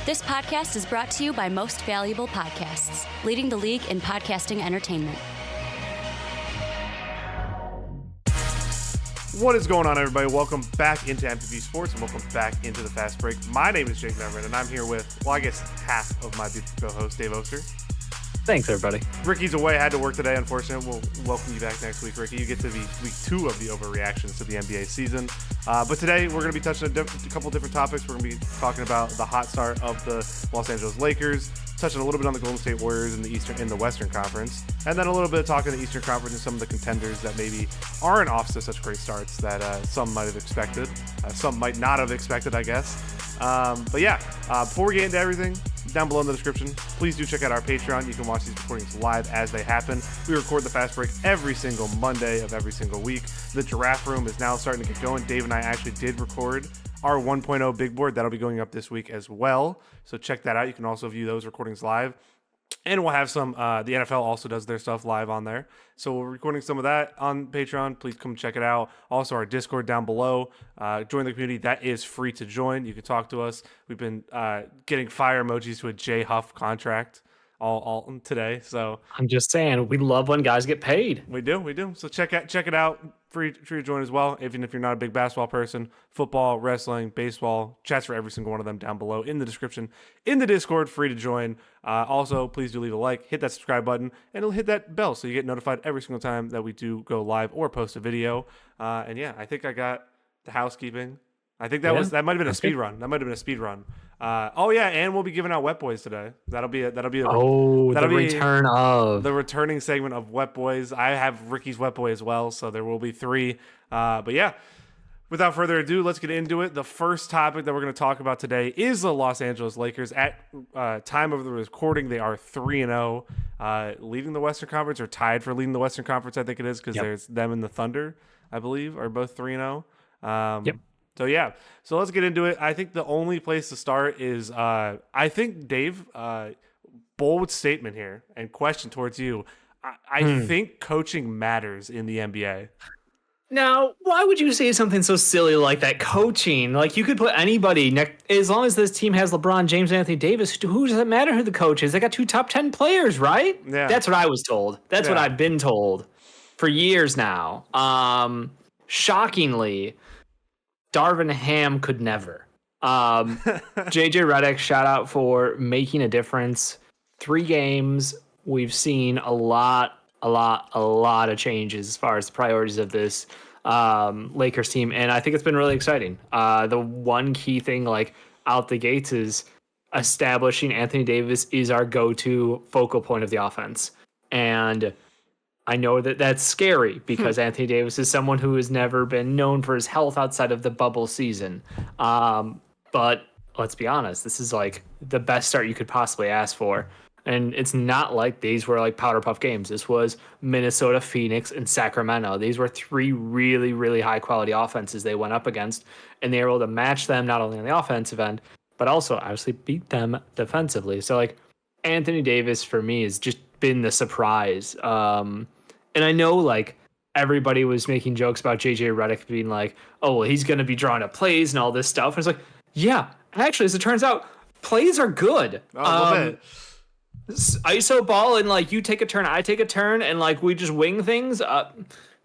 This podcast is brought to you by Most Valuable Podcasts, leading the league in podcasting entertainment. What is going on, everybody? Welcome back into MPV Sports and welcome back into the Fast Break. My name is Jake Neverman, and I'm here with, well, I guess half of my beautiful co-host, Dave Oster. Thanks, everybody. Ricky's away, had to work today, unfortunately. We'll welcome you back next week, Ricky. You get to be week 2 of the overreactions to the NBA season. But today, we're going to be touching a couple different topics. We're going to be talking about the hot start of the Los Angeles Lakers, touching a little bit on the Golden State Warriors in the Western Conference, and then a little bit of talking the Eastern Conference and some of the contenders that maybe aren't off to such great starts that some might have expected. Some might not have expected, I guess. But yeah, before we get into everything, down below in the description, please do check out our Patreon. You can watch these recordings live as they happen. We record the Fast Break every single Monday of every single week. The Giraffe Room is now starting to get going. Dave and I actually did record our 1.0 big board. That'll be going up this week as well. So check that out. You can also view those recordings live. And we'll have some, the NFL also does their stuff live on there. So we're recording some of that on Patreon. Please come check it out. Also, our Discord down below. Join the community. That is free to join. You can talk to us. We've been getting fire emojis to a J Huff contract all today. So I'm just saying, we love when guys get paid. We do. So check it out. Free to join as well, even if you're not a big basketball person. Football, wrestling, baseball, chats for every single one of them down below in the description. In the Discord, free to join. Also, please do leave a like, hit that subscribe button, and it'll hit that bell so you get notified every single time that we do go live or post a video. And yeah, I think I got the housekeeping. I think that might have been a speed run. Oh yeah, and we'll be giving out Wet Boys today. That'll be the return of the returning segment of Wet Boys. I have Ricky's Wet Boy as well, so there will be 3. But yeah, without further ado, let's get into it. The first topic that we're going to talk about today is the Los Angeles Lakers. At time of the recording, they are 3-0, leading the Western Conference, or tied for leading the Western Conference. I think it is, because there's them and the Thunder, I believe, are both 3-0. Yep. So yeah, so let's get into it. I think the only place to start is, I think, Dave, bold statement here and question towards you. I think coaching matters in the NBA. Now, why would you say something so silly like that? Coaching, like, you could put anybody next, as long as this team has LeBron James and Anthony Davis. Who does it matter who the coach is? They got 2 top 10 players, right? Yeah. That's what I was told. That's what I've been told for years now. Shockingly, Darvin Ham could never. JJ Redick, shout out for making a difference. 3 games, we've seen a lot of changes as far as the priorities of this Lakers team, and I think it's been really exciting. The one key thing, like, out the gates is establishing Anthony Davis is our go-to focal point of the offense. And I know that that's scary because Anthony Davis is someone who has never been known for his health outside of the bubble season. But let's be honest, this is like the best start you could possibly ask for. And it's not like these were like powder puff games. This was Minnesota, Phoenix, and Sacramento. These were 3 really, really high quality offenses they went up against, and they were able to match them not only on the offensive end, but also obviously beat them defensively. So like Anthony Davis for me has just been the surprise. And I know like everybody was making jokes about JJ Redick being like, oh, well, he's going to be drawing up plays and all this stuff. And it's like, yeah, actually, as it turns out, plays are good. ISO ball, and like you take a turn, I take a turn, and like we just wing things.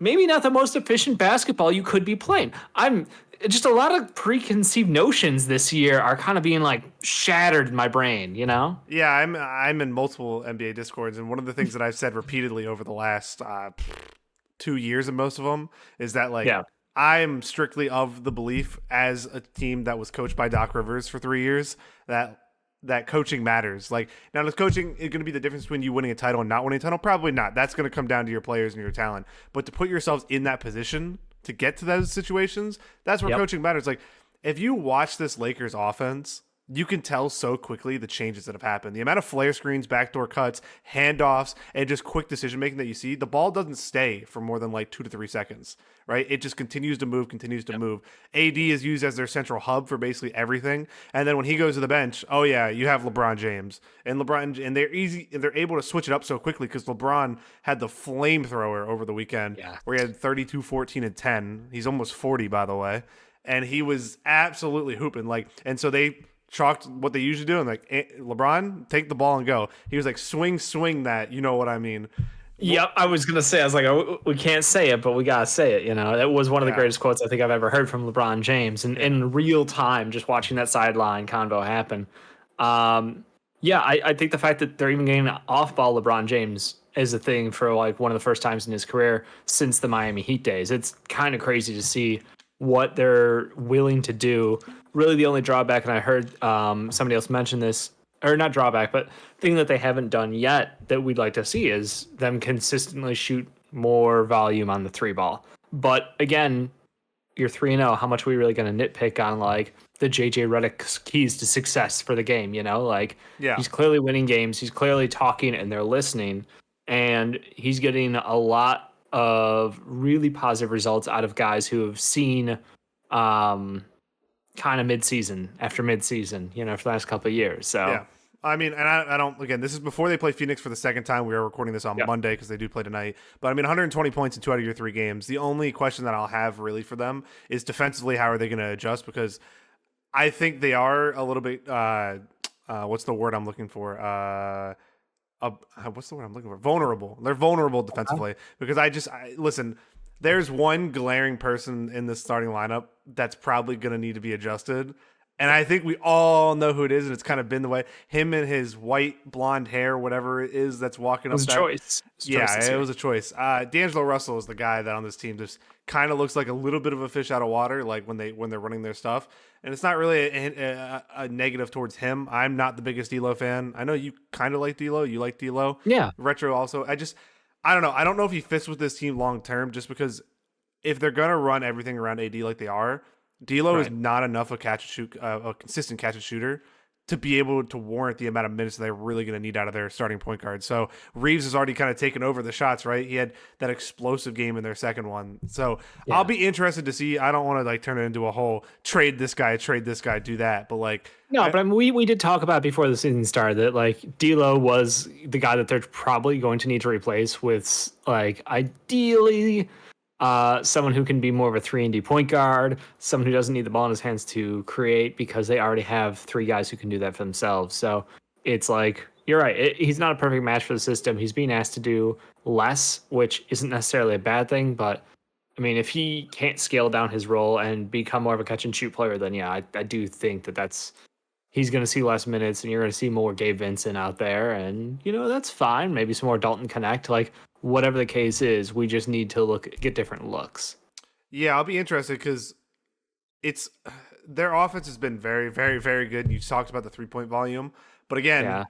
Maybe not the most efficient basketball you could be playing. I'm just, a lot of preconceived notions this year are kind of being like shattered in my brain, you know? Yeah, I'm in multiple NBA Discords, and one of the things that I've said repeatedly over the last 2 years in most of them is that I am strictly of the belief, as a team that was coached by Doc Rivers for 3 years, that coaching matters. Like, now, is coaching going to be the difference between you winning a title and not winning a title? Probably not. That's going to come down to your players and your talent. But to put yourselves in that position to get to those situations, that's where coaching matters. Like, if you watch this Lakers offense, you can tell so quickly the changes that have happened. The amount of flare screens, backdoor cuts, handoffs, and just quick decision-making that you see, the ball doesn't stay for more than like 2 to 3 seconds, right? It just continues to move. AD is used as their central hub for basically everything. And then when he goes to the bench, oh yeah, you have LeBron James. And they're able to switch it up so quickly because LeBron had the flamethrower over the weekend where he had 32, 14, and 10. He's almost 40, by the way. And he was absolutely hooping. And so they chalked what they usually do and like, LeBron, take the ball and go. He was like, swing that. You know what I mean? Yep, I was gonna say. I was like, oh, we can't say it, but we gotta say it. That was one of the greatest quotes I think I've ever heard from LeBron James, and in real time, just watching that sideline convo happen. I think the fact that they're even getting off-ball LeBron James is a thing for like one of the first times in his career since the Miami Heat days. It's kind of crazy to see what they're willing to do. Really, the only drawback, and I heard somebody else mention this, or not drawback, but thing that they haven't done yet that we'd like to see is them consistently shoot more volume on the 3 ball. But again, you're 3-0. How much are we really going to nitpick on like the JJ Redick's keys to success for the game? He's clearly winning games. He's clearly talking and they're listening. And he's getting a lot of really positive results out of guys who have seen kind of midseason after midseason, for the last couple of years. So, yeah. I mean, and I don't, again, this is before they play Phoenix for the second time. We are recording this on Monday because they do play tonight. But I mean, 120 points in 2 out of your 3 games. The only question that I'll have really for them is defensively, how are they going to adjust? Because I think they are a little bit, what's the word I'm looking for? What's the word I'm looking for? Vulnerable. They're vulnerable defensively because listen, there's one glaring person in the starting lineup that's probably going to need to be adjusted. And I think we all know who it is, and it's kind of been the way. Him and his white blonde hair, whatever it is that's walking up. It was a choice. It was a choice. D'Angelo Russell is the guy that on this team just kind of looks like a little bit of a fish out of water, like when they're running their stuff. And it's not really a negative towards him. I'm not the biggest D'Lo fan. I know you kind of like D'Lo. You like D'Lo. Yeah. Retro also. I don't know. I don't know if he fits with this team long term, just because if they're gonna run everything around AD like they are, D'Lo is not enough a consistent catch and shooter to be able to warrant the amount of minutes they're really going to need out of their starting point guard. So Reeves has already kind of taken over the shots, right? He had that explosive game in their second one. So I'll be interested to see. I don't want to like turn it into a whole trade this guy, do that. But like, no, but I mean, we did talk about before the season started that like D'Lo was the guy that they're probably going to need to replace with like ideally someone who can be more of a 3-and-D point guard, someone who doesn't need the ball in his hands to create because they already have 3 guys who can do that for themselves. So it's like, you're right. He's not a perfect match for the system. He's being asked to do less, which isn't necessarily a bad thing. But I mean, if he can't scale down his role and become more of a catch and shoot player, then I do think he's going to see less minutes and you're going to see more Gabe Vincent out there. And, that's fine. Maybe some more Dalton Connect. Like, whatever the case is, we just need to get different looks. Yeah, I'll be interested because their offense has been very, very, very good. You talked about the 3-point volume. But again,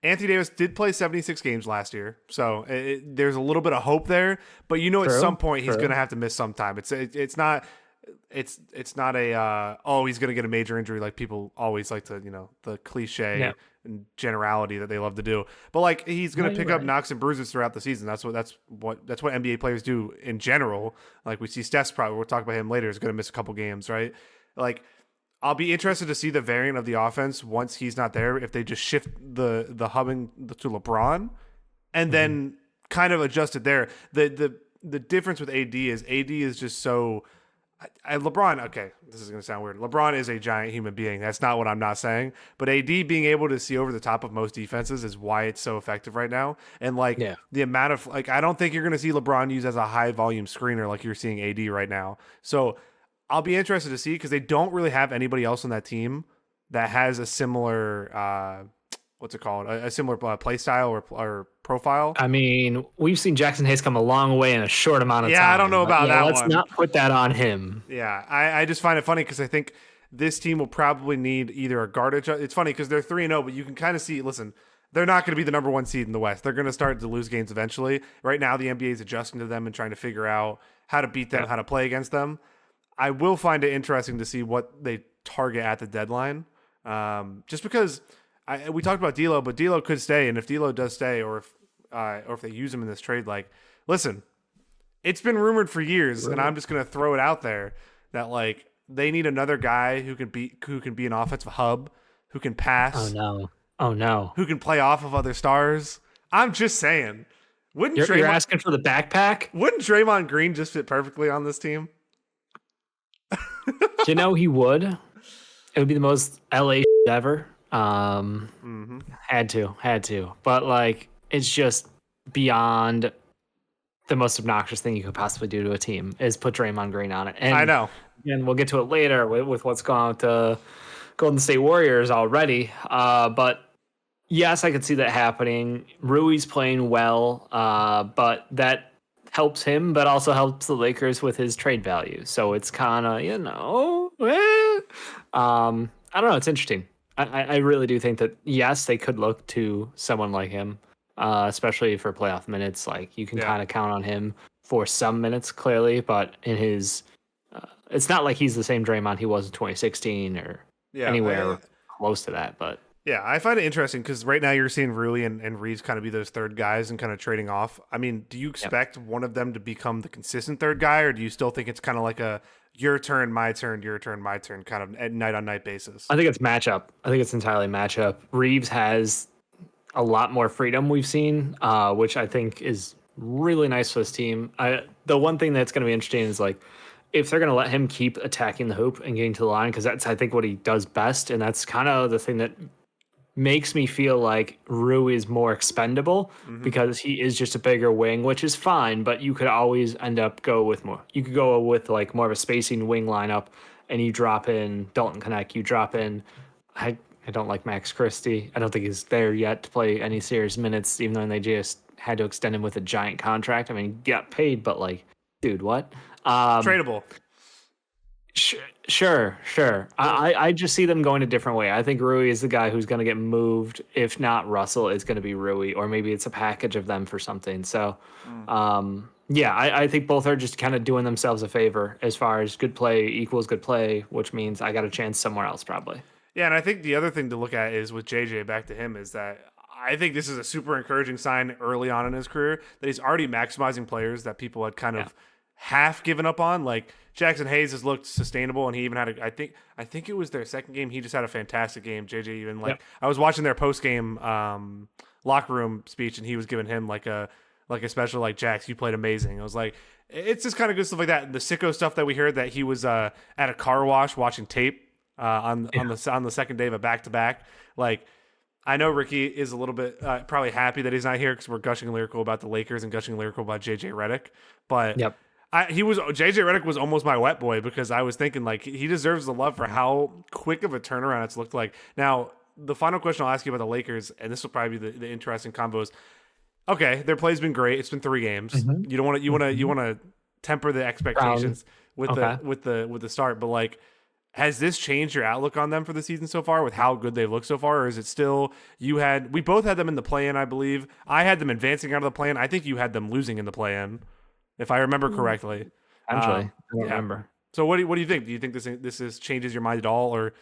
Anthony Davis did play 76 games last year. So there's a little bit of hope there. But at some point he's going to have to miss some time. It's not a he's going to get a major injury like people always like to, the cliche and generality that they love to do. But like he's going to pick up knocks and bruises throughout the season. That's what NBA players do in general. Like we see Steph's probably, we'll talk about him later, is going to miss a couple games, right? Like I'll be interested to see the variant of the offense once he's not there, if they just shift the hubbing to LeBron and then kind of adjust it there. The difference with AD is just so LeBron, okay, this is going to sound weird. LeBron is a giant human being. That's not what I'm not saying. But AD being able to see over the top of most defenses is why it's so effective right now. And the amount of I don't think you're going to see LeBron used as a high volume screener like you're seeing AD right now. So I'll be interested to see because they don't really have anybody else on that team that has a similar a similar play style or profile. I mean, we've seen Jackson Hayes come a long way in a short amount of time. Yeah, I don't know about that let's one. Let's not put that on him. Yeah, I just find it funny because I think this team will probably need either a guard adjust. It's funny because they're 3-0, but you can kind of see, listen, they're not going to be the number 1 seed in the West. They're going to start to lose games eventually. Right now, the NBA is adjusting to them and trying to figure out how to beat them, how to play against them. I will find it interesting to see what they target at the deadline. Just because we talked about D'Lo, but D'Lo could stay, and if D'Lo does stay, or if they use him in this trade, like, listen, it's been rumored for years, and I'm just gonna throw it out there that like they need another guy who can be an offensive hub, who can pass. Oh no, who can play off of other stars. I'm just saying, you're asking for the backpack? Wouldn't Draymond Green just fit perfectly on this team? He would. It would be the most LA ever. Had to. But like, it's just beyond the most obnoxious thing you could possibly do to a team is put Draymond Green on it. And I know. and we'll get to it later with what's gone on to Golden State Warriors already. But yes, I could see that happening. Rui's playing well, but that helps him, but also helps the Lakers with his trade value. So it's kind of, I don't know. It's interesting. I really do think that, yes, they could look to someone like him, especially for playoff minutes. Like, you can kind of count on him for some minutes, clearly, but in his, it's not like he's the same Draymond he was in 2016 or anywhere close to that. But yeah, I find it interesting because right now you're seeing Rui and Reeves kind of be those third guys and kind of trading off. I mean, do you expect one of them to become the consistent third guy, or do you still think it's kind of like a your turn, my turn, your turn, my turn kind of at night-on-night basis? I think it's matchup. I think it's entirely matchup. Reeves has a lot more freedom we've seen, which I think is really nice for this team. The one thing that's going to be interesting is like if they're going to let him keep attacking the hoop and getting to the line, because that's, I think, what he does best, and that's kind of the thing that makes me feel like Rui is more expendable because he is just a bigger wing, which is fine, but you could always end up you could go with like more of a spacing wing lineup and you drop in Dalton Knecht, you drop in, I don't like Max Christie. I don't think he's there yet to play any serious minutes, even though they just had to extend him with a giant contract. I mean, he got paid, but like, dude, what? Tradable. Sure. I just see them going a different way. I think Rui is the guy who's going to get moved. If not Russell, it's going to be Rui, or maybe it's a package of them for something. So, I think both are just kind of doing themselves a favor as far as good play equals good play, which means I got a chance somewhere else probably. Yeah, and I think the other thing to look at is with JJ, back to him, is that I think this is a super encouraging sign early on in his career that he's already maximizing players that people had kind of half given up on. Like Jackson Hayes has looked sustainable, and he even had I think it was their second game. He just had a fantastic game. JJ even I was watching their post game locker room speech, and he was giving him like a special like Jax, you played amazing. I was like, it's just kind of good stuff like that. The sicko stuff that we heard that he was at a car wash watching tape on the second day of a back-to-back. Like, I know Ricky is a little bit probably happy that he's not here because we're gushing lyrical about the Lakers and gushing lyrical about JJ Redick, but JJ Redick was almost my wet boy because I was thinking like he deserves the love for how quick of a turnaround it's looked like. Now, the final question I'll ask you about the Lakers, and this will probably be the interesting combos. Okay, their play's been great. It's been 3 games. You want to temper the expectations with the start, but like, has this changed your outlook on them for the season so far with how good they've looked so far? Or is it still, we both had them in the play-in, I believe. I had them advancing out of the play-in. I think you had them losing in the play-in, if I remember correctly. Actually, I don't remember. So what do you think? Do you think this changes your mind at all, or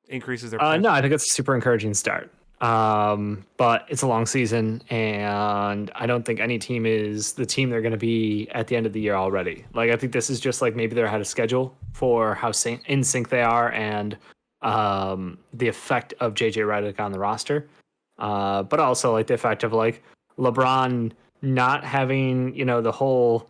increases their play? No, I think it's a super encouraging start. But it's a long season, and I don't think any team is the team they're going to be at the end of the year already. Like, I think this is just like maybe they're ahead of schedule for how in sync they are and the effect of JJ Redick on the roster. But also like the effect of like LeBron not having, the whole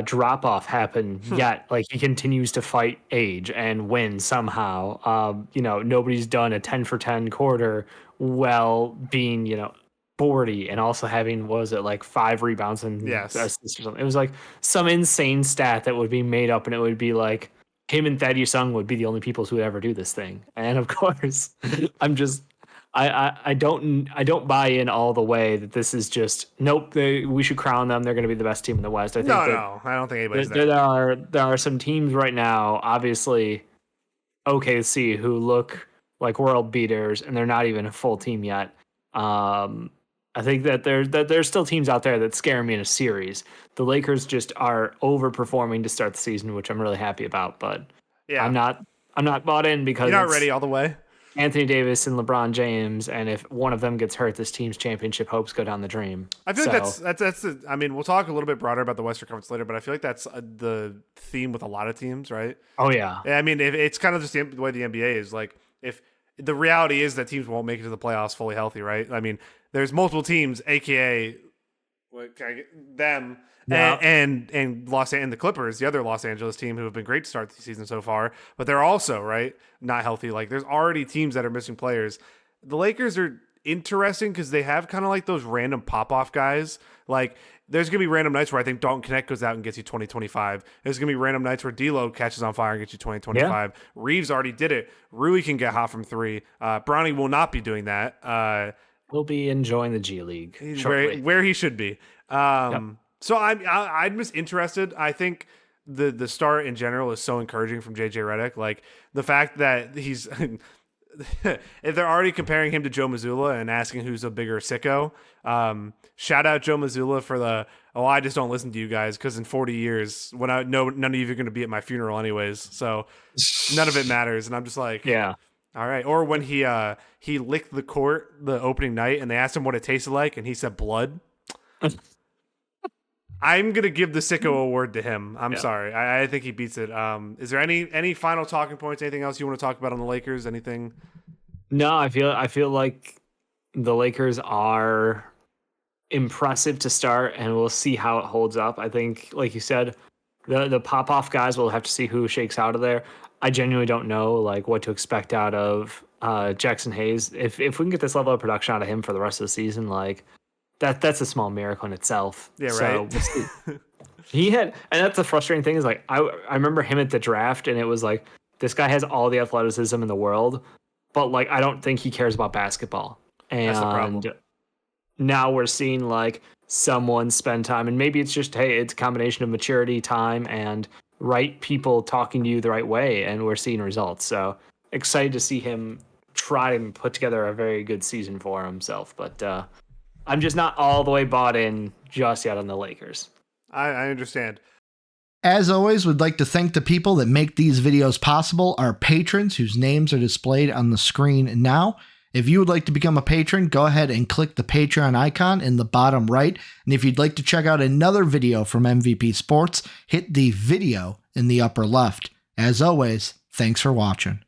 drop off happen yet. Like, he continues to fight age and win somehow. Nobody's done a 10 for 10 quarter while being, 40 and also having, what was it, like 5 rebounds and assists or something. It was like some insane stat that would be made up, and it would be like him and Thaddeus Young would be the only people who would ever do this thing. And of course, I don't buy in all the way that this is just we should crown them. They're going to be the best team in the West. I don't think anybody's there are some teams right now, obviously OKC, who look like world beaters, and they're not even a full team yet. I think that there's still teams out there that scare me in a series. The Lakers just are overperforming to start the season, which I'm really happy about. But I'm not bought in because you're not ready all the way. Anthony Davis and LeBron James, and if one of them gets hurt, this team's championship hopes go down the drain. I feel like that's I mean, we'll talk a little bit broader about the Western Conference later, but I feel like that's the theme with a lot of teams, right? Oh yeah. I mean, if it's kind of just the way the NBA is. Like, if the reality is that teams won't make it to the playoffs fully healthy, right? I mean, there's multiple teams, aka them Yeah. and the Clippers, the other Los Angeles team who have been great to start the season so far, but they're also right not healthy. Like there's already teams that are missing players. The Lakers are interesting because they have kind of like those random pop-off guys. Like there's going to be random nights where I think Dalton Knecht goes out and gets you 20-25. There's going to be random nights where D'Lo catches on fire and gets you 20-25. Yeah. Reeves already did it. Rui can get hot from three. Bronny will not be doing that. He'll be enjoying the G League where he should be. So I'm just interested. I think the start in general is so encouraging from JJ Redick. Like the fact that he's if they're already comparing him to Joe Mazzulla and asking who's a bigger sicko, shout out Joe Mazzulla for I just don't listen to you guys because in 40 years when I know none of you are going to be at my funeral anyways, so none of it matters. And I'm just like, yeah, all right. Or when he licked the court the opening night and they asked him what it tasted like and he said blood. I'm going to give the sicko award to him. I'm sorry. I think he beats it. Is there any final talking points? Anything else you want to talk about on the Lakers? Anything? No, I feel like the Lakers are impressive to start, and we'll see how it holds up. I think, like you said, the pop-off guys, we'll have to see who shakes out of there. I genuinely don't know like what to expect out of Jackson Hayes. If we can get this level of production out of him for the rest of the season, like that's a small miracle in itself. Yeah, right. So he had, and that's the frustrating thing is like I remember him at the draft, and it was like this guy has all the athleticism in the world, but like I don't think he cares about basketball. And that's the problem. Now we're seeing like someone spend time, and maybe it's just it's a combination of maturity, time, and right people talking to you the right way, and we're seeing results. So excited to see him try and put together a very good season for himself, but I'm just not all the way bought in just yet on the Lakers. I understand. As always, we'd like to thank the people that make these videos possible, our patrons whose names are displayed on the screen now. If you would like to become a patron, go ahead and click the Patreon icon in the bottom right. And if you'd like to check out another video from MVP Sports, hit the video in the upper left. As always, thanks for watching.